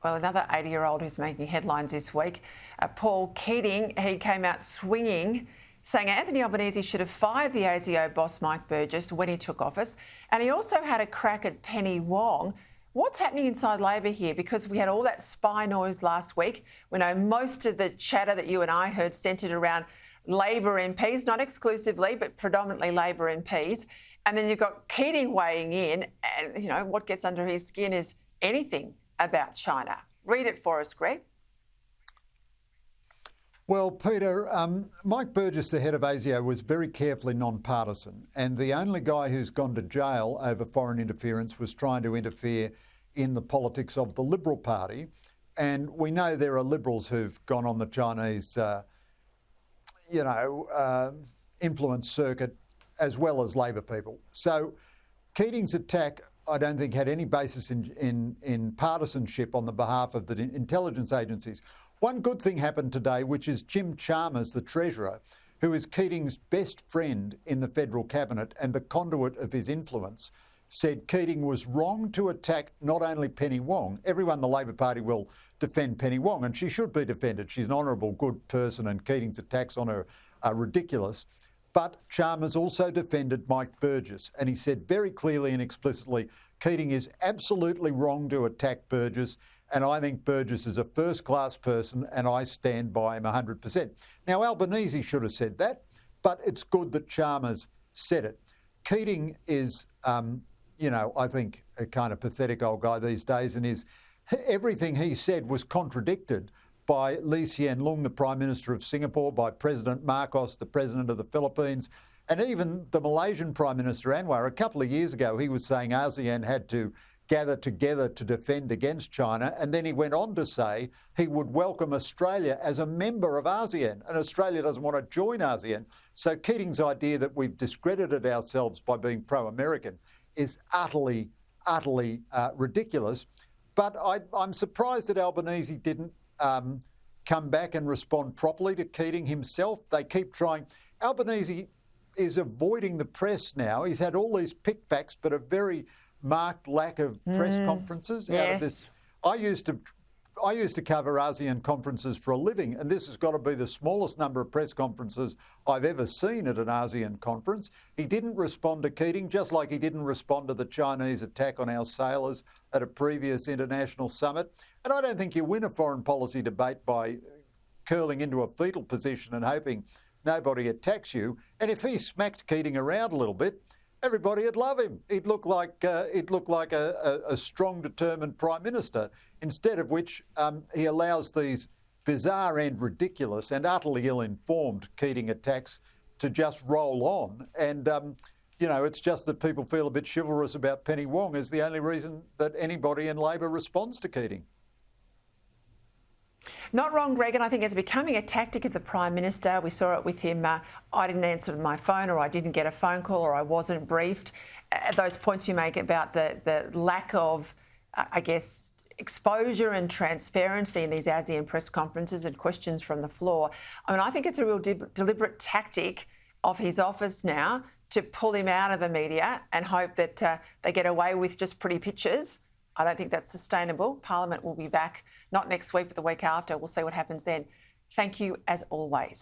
Well, another 80-year-old who's making headlines this week, Paul Keating, he came out swinging, saying Anthony Albanese should have fired the ASIO boss Mike Burgess when he took office. And he also had a crack at Penny Wong. What's happening inside Labor here? Because we had all that spy noise last week. We know most of the chatter that you and I heard centred around Labor MPs, not exclusively, but predominantly Labor MPs. And then you've got Keating weighing in, and, you know, what gets under his skin is anything about China. Read it for us, Greg. Well, Peter, Mike Burgess, the head of ASIO, was very carefully non-partisan, and the only guy who's gone to jail over foreign interference was trying to interfere in the politics of the Liberal Party. And we know there are Liberals who've gone on the Chinese, influence circuit, as well as Labor people. So Keating's attack, I don't think, had any basis in partisanship on the behalf of the intelligence agencies. One good thing happened today, which is Jim Chalmers, the Treasurer, who is Keating's best friend in the federal cabinet and the conduit of his influence, said Keating was wrong to attack not only Penny Wong. Everyone in the Labor Party will defend Penny Wong, and she should be defended. She's an honourable, good person, and Keating's attacks on her are ridiculous. But Chalmers also defended Mike Burgess, and he said very clearly and explicitly, Keating is absolutely wrong to attack Burgess, and I think Burgess is a first-class person, and I stand by him 100%. Now, Albanese should have said that, but it's good that Chalmers said it. Keating is, I think, a kind of pathetic old guy these days, and everything he said was contradicted by Lee Hsien Loong, the Prime Minister of Singapore, by President Marcos, the President of the Philippines, and even the Malaysian Prime Minister Anwar. A couple of years ago, he was saying ASEAN had to gather together to defend against China, and then he went on to say he would welcome Australia as a member of ASEAN, and Australia doesn't want to join ASEAN. So Keating's idea that we've discredited ourselves by being pro-American is utterly ridiculous. But I'm surprised that Albanese didn't come back and respond properly to Keating himself. They keep trying. Albanese is avoiding the press now. He's had all these pickbacks, but a very marked lack of press conferences out of this. I used to cover ASEAN conferences for a living, and this has got to be the smallest number of press conferences I've ever seen at an ASEAN conference. He didn't respond to Keating, just like he didn't respond to the Chinese attack on our sailors at a previous international summit. And I don't think you win a foreign policy debate by curling into a fetal position and hoping nobody attacks you. And if he smacked Keating around a little bit, everybody would love him. He'd look like a strong, determined Prime Minister, instead of which he allows these bizarre and ridiculous and utterly ill-informed Keating attacks to just roll on. And, it's just that people feel a bit chivalrous about Penny Wong is the only reason that anybody in Labor responds to Keating. Not wrong, Greg, and I think it's becoming a tactic of the Prime Minister. We saw it with him. I didn't answer my phone, or I didn't get a phone call, or I wasn't briefed. Those points you make about the lack of, exposure and transparency in these ASEAN press conferences and questions from the floor. I mean, I think it's a real deliberate tactic of his office now to pull him out of the media and hope that they get away with just pretty pictures. I don't think that's sustainable. Parliament will be back, not next week, but the week after. We'll see what happens then. Thank you, as always.